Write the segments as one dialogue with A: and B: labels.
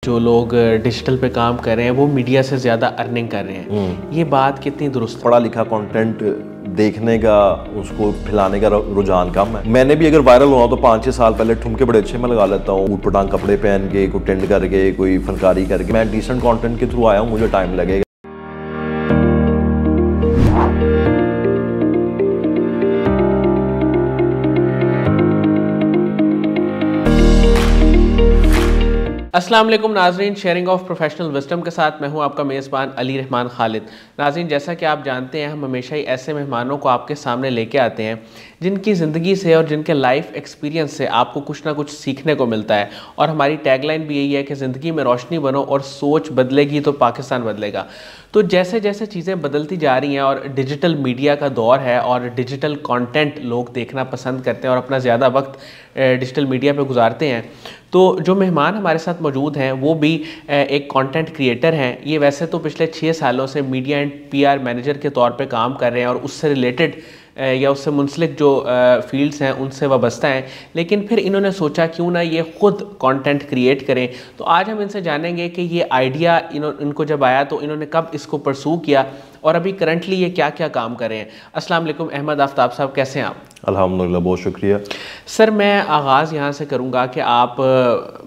A: जो लोग डिजिटल पे काम कर रहे हैं वो मीडिया से ज़्यादा अर्निंग कर रहे हैं, ये बात कितनी दुरुस्त है?
B: पढ़ा लिखा कंटेंट देखने का, उसको फैलाने का रुझान कम है। मैंने भी अगर वायरल होना तो 5-6 साल पहले ठुमके बड़े अच्छे में लगा लेता हूँ, ऊट पटांग कपड़े पहन के, कोई टेंड करके, कोई फनकारी करके। मैं डिसेंट कंटेंट के थ्रू आया हूँ, मुझे टाइम लगेगा।
A: अस्सलाम वालेकुम नाजरीन, शेयरिंग ऑफ प्रोफेशनल विजडम के साथ मैं हूं आपका मेज़बान अली रहमान खालिद। नाजरीन, जैसा कि आप जानते हैं, हम हमेशा ही ऐसे मेहमानों को आपके सामने लेके आते हैं जिनकी ज़िंदगी से और जिनके लाइफ एक्सपीरियंस से आपको कुछ ना कुछ सीखने को मिलता है। और हमारी टैगलाइन भी यही है कि ज़िंदगी में रोशनी बनो और सोच बदलेगी तो पाकिस्तान बदलेगा। तो जैसे जैसे चीज़ें बदलती जा रही हैं और डिजिटल मीडिया का दौर है और डिजिटल कंटेंट लोग देखना पसंद करते हैं और अपना ज़्यादा वक्त डिजिटल मीडिया पे गुजारते हैं, तो जो मेहमान हमारे साथ मौजूद हैं वो भी एक कंटेंट क्रिएटर हैं। ये वैसे तो पिछले 6 सालों से मीडिया एंड पीआर मैनेजर के तौर पे काम कर रहे हैं और उससे रिलेटेड या उससे मुंसलिक जो फील्ड्स हैं उनसे वाबस्ता हैं, लेकिन फिर इन्होंने सोचा क्यों ना ये ख़ुद कंटेंट क्रिएट करें। तो आज हम इनसे जानेंगे कि ये आइडिया इनको जब आया तो इन्होंने कब इसको परसू किया और अभी करंटली ये क्या क्या काम कर रहे हैं। अस्सलाम वालेकुम अहमद आफ्ताब साहब, कैसे हैं आप?
B: अल्हम्दुलिल्लाह, बहुत शुक्रिया
A: सर। मैं आगाज़ यहाँ से करूँगा कि आप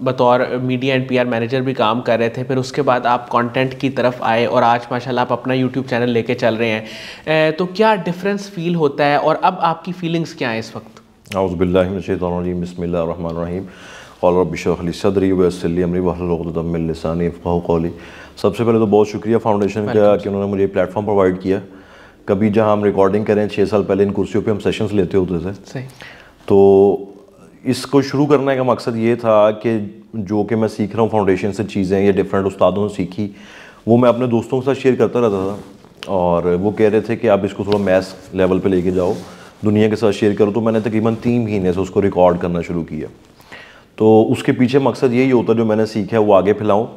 A: बतौर मीडिया एंड पीआर मैनेजर भी काम कर रहे थे, फिर उसके बाद आप कंटेंट की तरफ आए और आज माशाल्लाह आप अपना यूट्यूब चैनल लेके चल रहे हैं। तो क्या डिफरेंस फील होता है और अब आपकी फीलिंग्स क्या हैं इस वक्त?
B: औज़ु बिल्लाहि मिनश शैतानिर रजीम, बिस्मिल्लाहिर रहमानिर रहीम। क़ाल रब्बि इश्रह ली सदरी व यस्सिर ली अमरी वहलुल उक़दतम मिन लिसानी यफ़क़हू क़ौली। सबसे पहले तो बहुत शुक्रिया फाउंडेशन का कि उन्होंने मुझे प्लेटफॉर्म प्रोवाइड किया। कभी जहाँ हम रिकॉर्डिंग करें, 6 साल पहले इन कुर्सियों पे हम सेशंस लेते होते थे।
A: सही।
B: तो इसको शुरू करने का मकसद ये था कि जो कि मैं सीख रहा हूँ फाउंडेशन से चीज़ें, ये डिफरेंट उस्तादों से सीखी, वो मैं अपने दोस्तों के साथ शेयर करता रहता था और वो कह रहे थे कि आप इसको थोड़ा मैस लेवल पे लेके जाओ, दुनिया के साथ शेयर करो। तो मैंने तकरीबन 3 महीने से उसको रिकॉर्ड करना शुरू किया। तो उसके पीछे मकसद यही होता है, जो मैंने सीखा है वो आगे फैलाऊँ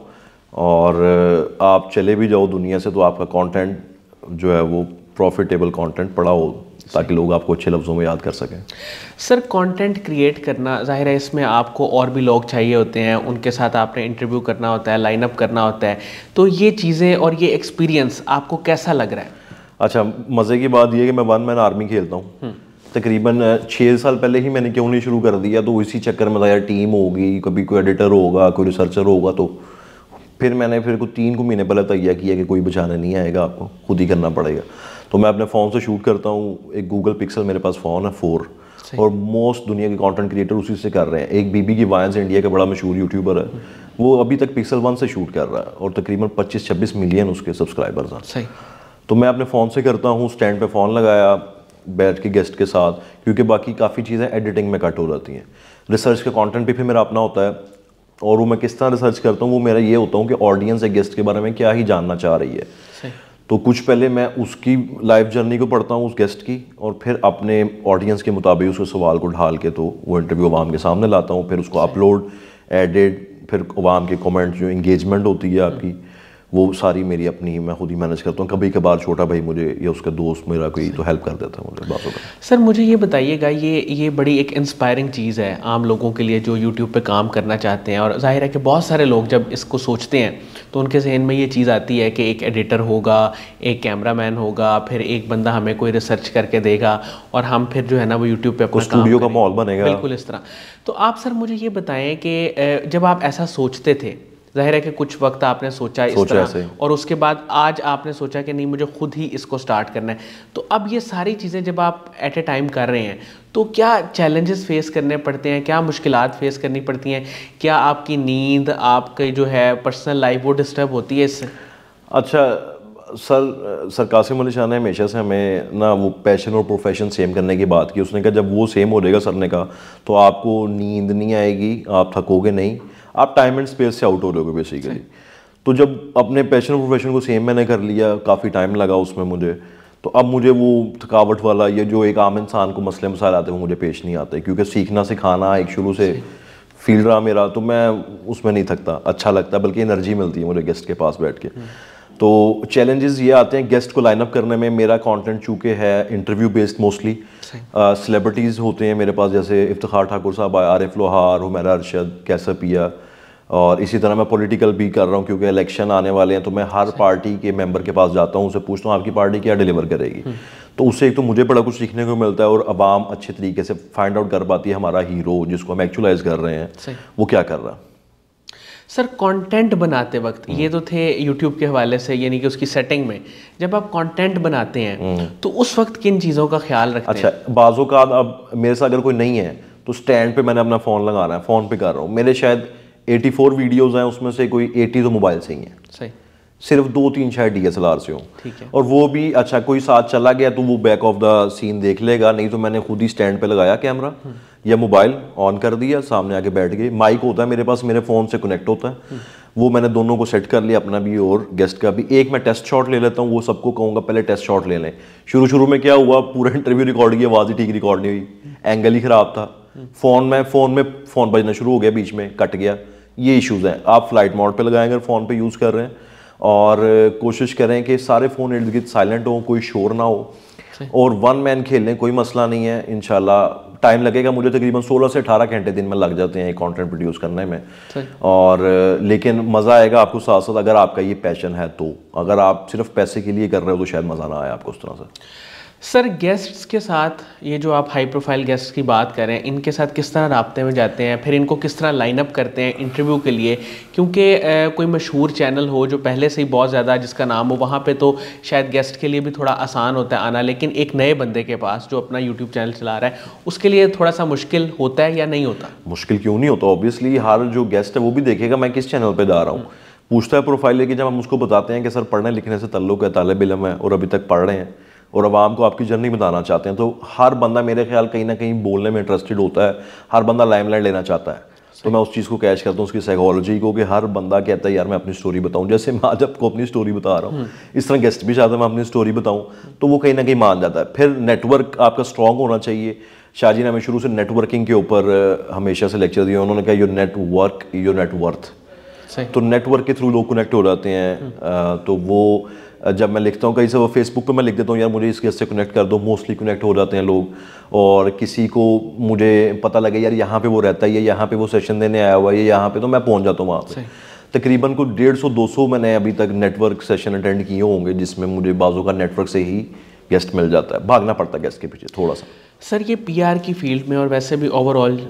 B: और आप चले भी जाओ दुनिया से तो आपका कंटेंट जो है वो प्रॉफिटेबल कंटेंट पड़ा हो, ताकि लोग आपको अच्छे लफ्ज़ों में याद कर सकें।
A: सर, कंटेंट क्रिएट करना ज़ाहिर है इसमें आपको और भी लोग चाहिए होते हैं, उनके साथ आपने इंटरव्यू करना होता है, लाइन अप करना होता है। तो ये चीज़ें और ये एक्सपीरियंस आपको कैसा लग रहा है?
B: अच्छा, मज़े की बात यह है कि मैं 1 मैन आर्मी खेलता हूँ। तकरीबन 6 साल पहले ही मैंने क्यों नहीं शुरू कर दिया, तो इसी चक्कर में यार टीम होगी, कभी कोई एडिटर होगा, कोई रिसर्चर होगा, तो फिर मैंने को 3 महीने पहले तैयार किया कि कोई बचाने नहीं आएगा, आपको खुद ही करना पड़ेगा। तो मैं अपने फ़ोन से शूट करता हूँ। एक गूगल पिक्सल मेरे पास फ़ोन है 4, और मोस्ट दुनिया के कंटेंट क्रिएटर उसी से कर रहे हैं। एक बीबी की वायंस इंडिया का बड़ा मशहूर यूट्यूबर है, वो अभी तक पिक्सल 1 से शूट कर रहा है और तकरीबन 25-26 मिलियन उसके सब्सक्राइबर्स हैं।
A: सही।
B: तो मैं अपने फ़ोन से करता हूँ, स्टैंड पे फ़ोन लगाया, बैठ के गेस्ट के साथ, क्योंकि बाकी काफ़ी चीज़ें एडिटिंग में कट हो जाती हैं। रिसर्च का कंटेंट भी फिर मेरा अपना होता है, और वो मैं किस तरह रिसर्च करता हूँ, वो मेरा ये होता हूँ कि ऑडियंस है गेस्ट के बारे में क्या ही जानना चाह रही है।
A: सही।
B: तो कुछ पहले मैं उसकी लाइफ जर्नी को पढ़ता हूँ उस गेस्ट की, और फिर अपने ऑडियंस के मुताबिक उसके सवाल को ढाल के तो वो इंटरव्यू अवाम के सामने लाता हूँ। फिर उसको अपलोड, एडिट, फिर अवाम के कमेंट, जो इंगेजमेंट होती है आपकी, वो सारी मेरी अपनी मैं खुद ही मैनेज करता हूँ। कभी कभार छोटा भाई मुझे या उसका दोस्त मेरा कोई तो हेल्प कर देता है मुझे बातों में।
A: सर, मुझे ये बताइएगा, ये बड़ी एक इंस्पायरिंग चीज़ है आम लोगों के लिए जो यूट्यूब पे काम करना चाहते हैं, और जाहिर है कि बहुत सारे लोग जब इसको सोचते हैं तो उनके जहन में ये चीज़ आती है कि एक एडिटर होगा, एक कैमरामैन होगा, फिर एक बंदा हमें कोई रिसर्च करके देगा और हम फिर जो है ना वो यूट्यूब पे अपना
B: स्टूडियो का माहौल बनेगा।
A: बिल्कुल इस तरह। तो आप सर मुझे ये बताएं कि जब आप ऐसा सोचते थे, जाहिर है कि कुछ वक्त आपने सोचा इस तरह, और उसके बाद आज आपने सोचा कि नहीं मुझे खुद ही इसको स्टार्ट करना है, तो अब ये सारी चीज़ें जब आप एट ए टाइम कर रहे हैं तो क्या चैलेंजेस फेस करने पड़ते हैं, क्या मुश्किलात फेस करनी पड़ती हैं, क्या आपकी नींद, आपकी जो है पर्सनल लाइफ वो डिस्टर्ब होती है इससे?
B: अच्छा सर कासिम अली शाह ने हमेशा से हमें ना वो पैशन और प्रोफेशन सेम करने की बात की। उसने कहा जब वो सेम हो जाएगा, सर ने कहा, तो आपको नींद नहीं आएगी, आप थकोगे नहीं, आप टाइम एंड स्पेस से आउट हो रहोगे बेसिकली। तो जब अपने पैशन और प्रोफेशन को सेम मैंने कर लिया, काफ़ी टाइम लगा उसमें मुझे, तो अब मुझे वो थकावट वाला ये जो एक आम इंसान को मसले मसाइल आते हैं वो मुझे पेश नहीं आते, क्योंकि सीखना सिखाना एक शुरू से फील्ड रहा मेरा, तो मैं उसमें नहीं थकता, अच्छा लगता है, बल्कि एनर्जी मिलती है मुझे गेस्ट के पास बैठ के। तो चैलेंजेस ये आते हैं गेस्ट को लाइन अप करने में। मेरा कंटेंट चूँकि है इंटरव्यू बेस्ड मोस्टली, सेलिब्रिटीज़ होते हैं मेरे पास, जैसे इफ्तिखार ठाकुर साहब, आरिफ लोहार, हुमैरा अरशद, कैसर पिया, और इसी तरह मैं पॉलिटिकल भी कर रहा हूँ, क्योंकि इलेक्शन आने वाले हैं तो मैं हर पार्टी के मेंबर के पास जाता हूँ, उनसे पूछता हूँ आपकी पार्टी क्या डिलीवर करेगी। तो उससे एक तो मुझे बड़ा कुछ सीखने को मिलता है और आवाम अच्छे तरीके से फाइंड आउट कर पाती है हमारा हीरो जिसको हम एक्चुअलाइज कर रहे हैं वो क्या कर रहा है।
A: सर कंटेंट बनाते वक्त ये तो थे यूट्यूब के हवाले से, यानी कि उसकी सेटिंग में जब आप कंटेंट बनाते हैं तो उस वक्त किन चीज़ों का ख्याल रखते हैं?
B: अच्छा, बाज़ों का अब मेरे साथ अगर कोई नहीं है तो स्टैंड पे मैंने अपना फ़ोन लगाना है, फ़ोन पे कर रहा हूँ। मेरे शायद 84 वीडियोज़ हैं, उसमें से कोई 80 तो मोबाइल से ही हैं।
A: सही।
B: सिर्फ 2-3 शायद DSLR से हो।
A: ठीक है।
B: और वो भी अच्छा कोई साथ चला गया तो वो बैक ऑफ द सीन देख लेगा, नहीं तो मैंने खुद ही स्टैंड पे लगाया कैमरा या मोबाइल ऑन कर दिया, सामने आके बैठ गए। माइक होता है मेरे पास, मेरे फ़ोन से कनेक्ट होता है, वो मैंने दोनों को सेट कर लिया, अपना भी और गेस्ट का भी। एक मैं टेस्ट शॉट ले लेता हूँ, वो सबको कहूँगा पहले टेस्ट शॉट ले लें। शुरू में क्या हुआ, पूरा इंटरव्यू रिकॉर्ड किया, आवाज़ ही ठीक रिकॉर्ड नहीं हुई, एंगल ही ख़राब था, फ़ोन बजना शुरू हो गया, बीच में कट गया। ये इश्यूज़ हैं। आप फ्लाइट मोड पे लगाएं अगर फ़ोन पे यूज़ कर रहे हैं, और कोशिश करें कि सारे फ़ोन इर्द गिर्द साइलेंट हो, कोई शोर ना हो, और वन मैन खेलें, कोई मसला नहीं है। इंशाल्लाह टाइम लगेगा, मुझे तकरीबन 16 से 18 घंटे दिन में लग जाते हैं कंटेंट प्रोड्यूस करने में, और लेकिन मज़ा आएगा आपको साथ साथ अगर आपका ये पैशन है तो। अगर आप सिर्फ पैसे के लिए कर रहे हो तो शायद मज़ा ना आए आपको उस तरह से।
A: सर गेस्ट्स के साथ, ये जो आप हाई प्रोफाइल गेस्ट्स की बात करें, इनके साथ किस तरह राब्ते में जाते हैं, फिर इनको किस तरह लाइनअप करते हैं इंटरव्यू के लिए? क्योंकि कोई मशहूर चैनल हो जो पहले से ही बहुत ज़्यादा जिसका नाम हो, वहाँ पे तो शायद गेस्ट के लिए भी थोड़ा आसान होता है आना, लेकिन एक नए बंदे के पास जो अपना यूट्यूब चैनल चला रहा है उसके लिए थोड़ा सा मुश्किल होता है या नहीं होता?
B: मुश्किल क्यों नहीं होता, ऑब्वियसली हर जो गेस्ट है वो भी देखेगा मैं किस चैनल पर जा रहा हूँ, पूछता है प्रोफाइल लेके। जब हम उसको बताते हैं कि सर पढ़ने लिखने से तल्लुक़ है, तालिब इल्म है और अभी तक पढ़ रहे हैं और आवाम को आपकी जर्नी बताना चाहते हैं, तो हर बंदा मेरे ख्याल कहीं ना कहीं बोलने में इंटरेस्टेड होता है, हर बंदा लाइमलाइट लेना चाहता है। तो मैं उस चीज़ को कैच करता हूँ, उसकी साइकोलॉजी को, कि हर बंदा कहता है यार मैं अपनी स्टोरी बताऊँ। जैसे मैं आज आपको अपनी स्टोरी बता रहा हूँ, इस तरह गेस्ट भी चाहता है मैं अपनी स्टोरी बताऊँ, तो वो कहीं ना कहीं मान जाता है। फिर नेटवर्क आपका स्ट्रॉन्ग होना चाहिए। शाहजी ने हमें शुरू से नेटवर्किंग के ऊपर हमेशा से लेक्चर दिया, उन्होंने कहा योर नेटवर्क योर नेटवर्थ। तो नेटवर्क के थ्रू लोग कनेक्ट हो जाते हैं। तो वो जब मैं लिखता हूँ, कहीं से वो फेसबुक पे मैं लिख देता हूँ यार मुझे इस गेस्ट से कनेक्ट कर दो, मोस्टली कनेक्ट हो जाते हैं लोग। और किसी को मुझे पता लगे यार यहाँ पे वो रहता है, यहाँ पे वो सेशन देने आया हुआ है, यहाँ पे, तो मैं पहुँच जाता हूँ वहाँ पे। तकरीबन को 150-200 मैंने अभी तक नेटवर्क सेशन अटेंड किए होंगे, जिसमें मुझे बाजू का नेटवर्क से ही गेस्ट मिल जाता है, भागना पड़ता है गेस्ट के पीछे थोड़ा सा।
A: सर ये PR की फील्ड में और वैसे भी ओवरऑल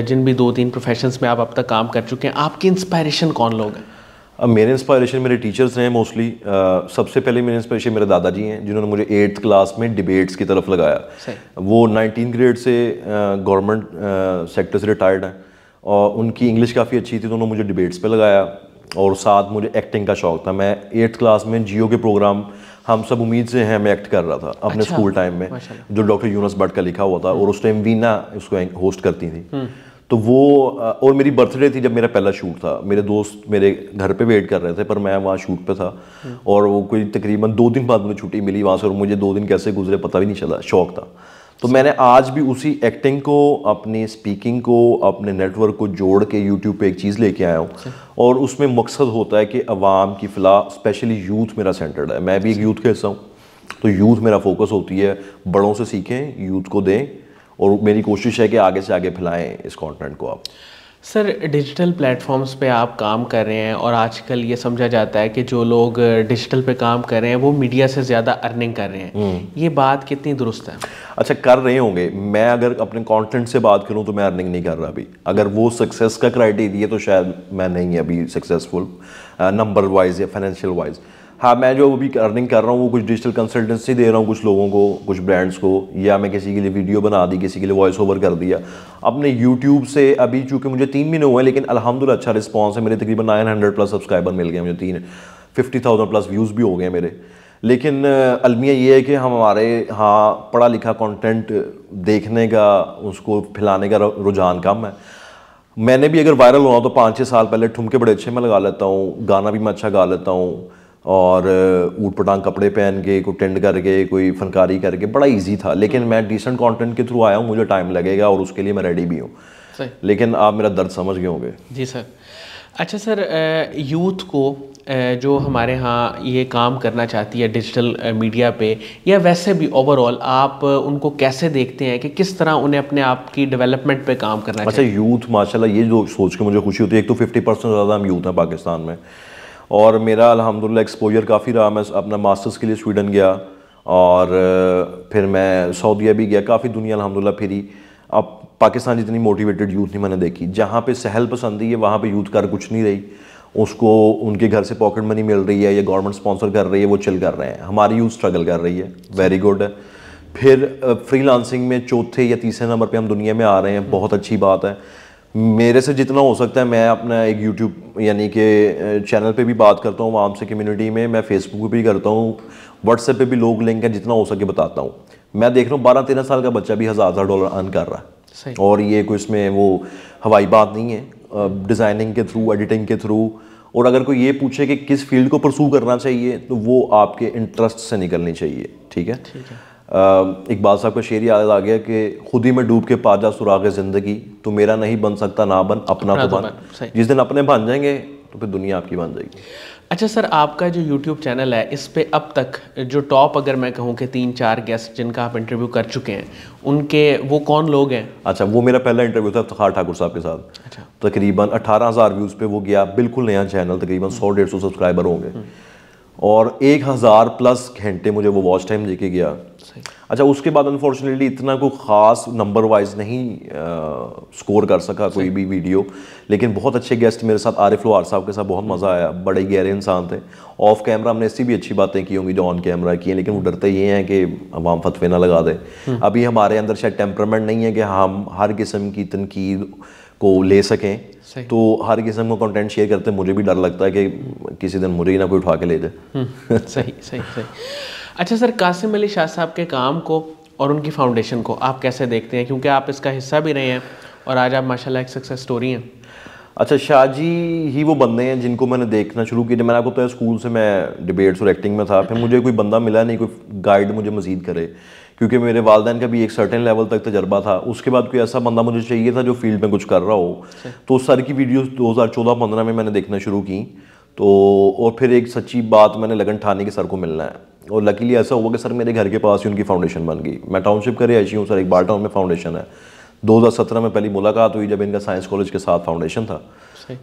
A: जिन भी 2-3 प्रोफेशंस में आप अब तक काम कर चुके हैं, आपकी इंस्पायरेशन कौन लोग हैं?
B: अब मेरे इंस्पायरेशन मेरे टीचर्स हैं मोस्टली। सबसे पहले मेरे इंस्पायरेशन मेरे दादाजी हैं, जिन्होंने मुझे 8th क्लास में डिबेट्स की तरफ लगाया। वो 19th ग्रेड से गवर्नमेंट सेक्टर से रिटायर्ड हैं, और उनकी इंग्लिश काफ़ी अच्छी थी, तो उन्होंने मुझे डिबेट्स पे लगाया। और साथ मुझे एक्टिंग का शौक था। मैं 8th क्लास में जियो के प्रोग्राम हम सब उम्मीद से हैं मैं एक्ट कर रहा था अपने स्कूल टाइम में, जो डॉक्टर यूनुस भट्ट का लिखा हुआ था, और उस टाइम वीना उसको होस्ट करती थी। तो वो, और मेरी बर्थडे थी जब मेरा पहला शूट था, मेरे दोस्त मेरे घर पे वेट कर रहे थे, पर मैं वहाँ शूट पे था, और वो कोई तकरीबन 2 दिन बाद मुझे छुट्टी मिली वहाँ से, और मुझे 2 दिन कैसे गुजरे पता भी नहीं चला, शौक था। तो मैंने आज भी उसी एक्टिंग को, अपनी स्पीकिंग को, अपने नेटवर्क को जोड़ के यूट्यूब पे एक चीज़ लेके आया हूँ, और उसमें मकसद होता है कि अवाम की फलाह, स्पेशली यूथ मेरा सेंटर्ड है। मैं भी एक यूथ का हिस्सा हूँ, तो यूथ मेरा फोकस होती है, बड़ों से सीखें, यूथ को दें, और मेरी कोशिश है कि आगे से आगे फैलाएं इस कंटेंट को आप।
A: सर डिजिटल प्लेटफॉर्म्स पे आप काम कर रहे हैं, और आजकल ये समझा जाता है कि जो लोग डिजिटल पे काम कर रहे हैं वो मीडिया से ज़्यादा अर्निंग कर रहे हैं, ये बात कितनी दुरुस्त है?
B: अच्छा, कर रहे होंगे। मैं अगर अपने कंटेंट से बात करूं तो मैं अर्निंग नहीं कर रहा अभी। अगर वो सक्सेस का क्राइटेरिया तो शायद मैं नहीं अभी सक्सेसफुल नंबर वाइज या फाइनेंशियल वाइज। हाँ, मैं जो अभी अर्निंग कर रहा हूँ वो कुछ डिजिटल कंसल्टेंसी दे रहा हूँ कुछ लोगों को, कुछ ब्रांड्स को, या मैं किसी के लिए वीडियो बना दी, किसी के लिए वॉइस ओवर कर दिया अपने यूट्यूब से। अभी चूँकि मुझे 3 महीने हुए हैं, लेकिन अल्हम्दुलिल्लाह अच्छा रिस्पॉन्स है। मेरे तकरीबन 900+ सब्सक्राइबर मिल गए मुझे, 50,000+ व्यूज़ भी हो गए मेरे। लेकिन अलमिया ये है कि हमारे यहाँ पढ़ा लिखा कंटेंट देखने का, उसको फैलाने का रुझान कम है। मैंने भी अगर वायरल होना तो 5-6 साल पहले ठुमके बड़े अच्छे मैं लगा लेता हूँ, गाना भी मैं अच्छा गा लेता हूँ, और ऊट पटांग कपड़े पहन के, कोई टेंड करके, कोई फनकारी करके, बड़ा इजी था। लेकिन मैं डिसेंट कंटेंट के थ्रू आया हूँ, मुझे टाइम लगेगा और उसके लिए मैं रेडी भी हूँ। लेकिन आप मेरा दर्द समझ गए होंगे।
A: जी सर। अच्छा सर, यूथ को जो हमारे यहाँ ये काम करना चाहती है डिजिटल मीडिया पे, या वैसे भी ओवरऑल आप उनको कैसे देखते हैं कि किस तरह उन्हें अपने आप की डेवलपमेंट पे काम करना चाहिए?
B: अच्छा, यूथ माशाल्लाह, ये जो सोच के मुझे खुशी होती है, एक तो 50% ज़्यादा हम यूथ हैं पाकिस्तान में, और मेरा अल्हम्दुलिल्लाह एक्सपोजर काफ़ी रहा। मैं अपना मास्टर्स के लिए स्वीडन गया और फिर मैं सऊदीया भी गया, काफ़ी दुनिया अल्हम्दुलिल्लाह फिरी। अब पाकिस्तान जितनी मोटिवेटेड यूथ नहीं मैंने देखी। जहाँ पे सहल पसंदी है वहाँ पे यूथ कर कुछ नहीं रही, उसको उनके घर से पॉकेट मनी मिल रही है या गवर्नमेंट स्पॉन्सर कर रही है, वो चिल कर रहे हैं। हमारी यूथ स्ट्रगल कर रही है, वेरी गुड है। फिर फ्रीलांसिंग में चौथे या तीसरे नंबर पे हम दुनिया में आ रहे हैं, बहुत अच्छी बात है। मेरे से जितना हो सकता है मैं अपना एक यूट्यूब यानी कि चैनल पे भी बात करता हूँ आम से कम्युनिटी में, मैं फेसबुक पे भी करता हूँ, व्हाट्सएप पे भी लोग लिंक है, जितना हो सके बताता हूँ। मैं देख रहा हूँ 12-13 साल का बच्चा भी $1000 अर्न कर रहा है, और ये कोई इसमें वो हवाई बात नहीं है, डिज़ाइनिंग के थ्रू, एडिटिंग के थ्रू। और अगर कोई ये पूछे कि किस फील्ड को परसू करना चाहिए, तो वो आपके इंटरेस्ट से निकलनी चाहिए। ठीक है, इकबाल साहब का शेर याद आ गया कि खुद ही में डूब के पा जा सुराग ज़िंदगी, तो मेरा नहीं बन सकता ना बन, अपना तो बन। जिस दिन अपने बन जाएंगे तो फिर दुनिया आपकी बन जाएगी।
A: अच्छा सर, आपका जो YouTube चैनल है, इस पे अब तक जो टॉप, अगर मैं कहूँ कि 3-4 गेस्ट जिनका आप इंटरव्यू कर चुके हैं, उनके वो कौन लोग हैं? अच्छा,
B: वो मेरा पहला इंटरव्यू था इफ्तिखार ठाकुर साहब के साथ। अच्छा। तकरीबन 18,000 व्यूज़ पे वो गया, बिल्कुल नया चैनल, तकरीबन 100-150 सब्सक्राइबर होंगे, और 1000+ घंटे मुझे वो वॉच टाइम लेके गया। अच्छा, उसके बाद अनफॉर्चुनेटली इतना कोई ख़ास नंबर वाइज नहीं स्कोर कर सका कोई भी वीडियो, लेकिन बहुत अच्छे गेस्ट मेरे साथ, आरिफ लोहार साहब के साथ बहुत मज़ा आया, बड़े गहरे इंसान थे। ऑफ कैमरा हमने ऐसी भी अच्छी बातें की होंगी जो ऑन कैमरा की हैं, लेकिन वो डरते ये हैं कि अवाम फतवे ना लगा दे। अभी हमारे अंदर शायद टेम्परामेंट नहीं है कि हम हर किस्म की तनकीद को ले सकें, तो हर किस्म का कंटेंट शेयर करते मुझे भी डर लगता है कि किसी दिन मुझे ही ना कोई उठा के ले जाए।
A: सही सही सही। अच्छा सर, कासिम अली शाह साहब के काम को और उनकी फाउंडेशन को आप कैसे देखते हैं, क्योंकि आप इसका हिस्सा भी रहे हैं और आज आप माशाल्लाह एक सक्सेस स्टोरी हैं?
B: अच्छा, शाह जी ही वो बंदे हैं जिनको मैंने देखना शुरू किया। जब मैंने आपको बताया स्कूल से मैं डिबेट्स और एक्टिंग में था, फिर मुझे कोई बंदा मिला नहीं, कोई गाइड मुझे मज़ीद करे, क्योंकि मेरे वालिदैन का भी एक सर्टेन लेवल तक तजर्बा था। उसके बाद कोई ऐसा बंदा मुझे चाहिए था जो फील्ड में कुछ कर रहा हो। तो सर की वीडियोस 2014-15 में मैंने देखना शुरू की, तो और फिर एक सच्ची बात मैंने लगन ठानी कि सर को मिलना है, और लकीली ऐसा हुआ कि सर मेरे घर के पास ही उनकी फाउंडेशन बन गई। मैं टाउनशिप का रिहायशी हूँ सर, एक बार टाउन में फाउंडेशन है। 2017 में पहली मुलाकात हुई जब इनका साइंस कॉलेज के साथ फाउंडेशन था,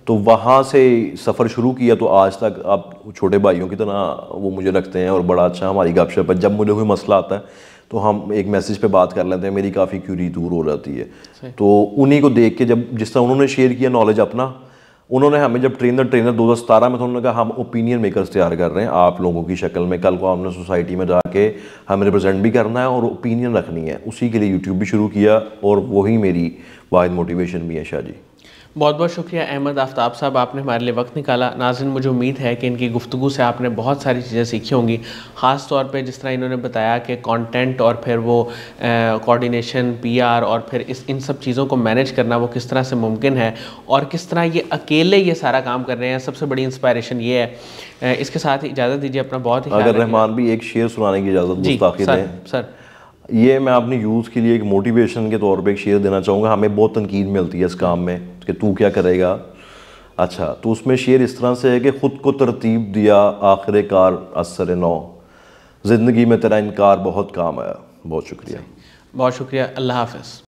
B: तो वहाँ से सफ़र शुरू किया। तो आज तक आप छोटे भाइयों की तरह वो मुझे रखते हैं, और बड़ा अच्छा हमारी गपशप है। जब मुझे कोई मसला आता है तो हम एक मैसेज पे बात कर लेते हैं, मेरी काफ़ी क्यूरी दूर हो जाती है। तो उन्हीं को देख के, जब जिस तरह उन्होंने शेयर किया नॉलेज अपना, उन्होंने हमें जब ट्रेनर 2017 में, तो उन्होंने कहा हम ओपिनियन मेकर्स तैयार कर रहे हैं आप लोगों की शक्ल में, कल को हमने सोसाइटी में जाके हमें रिप्रेजेंट भी करना है और ओपिनियन रखनी है। उसी के लिए यूट्यूब भी शुरू किया, और वही मेरी वाहिद मोटिवेशन भी है। शाह जी,
A: बहुत बहुत शुक्रिया अहमद आफ्ताब साहब, आपने हमारे लिए वक्त निकाला। नाज़रीन, मुझे उम्मीद है कि इनकी गुफ्तगू से आपने बहुत सारी चीज़ें सीखी होंगी, ख़ास तौर पे जिस तरह इन्होंने बताया कि कंटेंट और फिर वो कोऑर्डिनेशन, पीआर और फिर इन सब चीज़ों को मैनेज करना वो किस तरह से मुमकिन है, और किस तरह ये अकेले ये सारा काम कर रहे हैं। सबसे बड़ी इंस्पायरेशन ये है। इसके साथ ही इजाज़त दीजिए, अपना बहुत ही
B: अगर रहमान भी एक शेर सुनाने की इजाज़त मुस्ताखिर है
A: सर।
B: ये मैं अपनी यूथ के लिए एक मोटिवेशन के तौर पे एक शेर देना चाहूँगा। हमें बहुत तनकीद मिलती है इस काम में कि तू क्या करेगा। अच्छा, तो उसमें शेर इस तरह से है कि ख़ुद को तरतीब दिया आखिर कार असर नौ, ज़िंदगी में तेरा इनकार बहुत काम आया। बहुत शुक्रिया,
A: बहुत शुक्रिया। अल्लाह हाफ़िज़।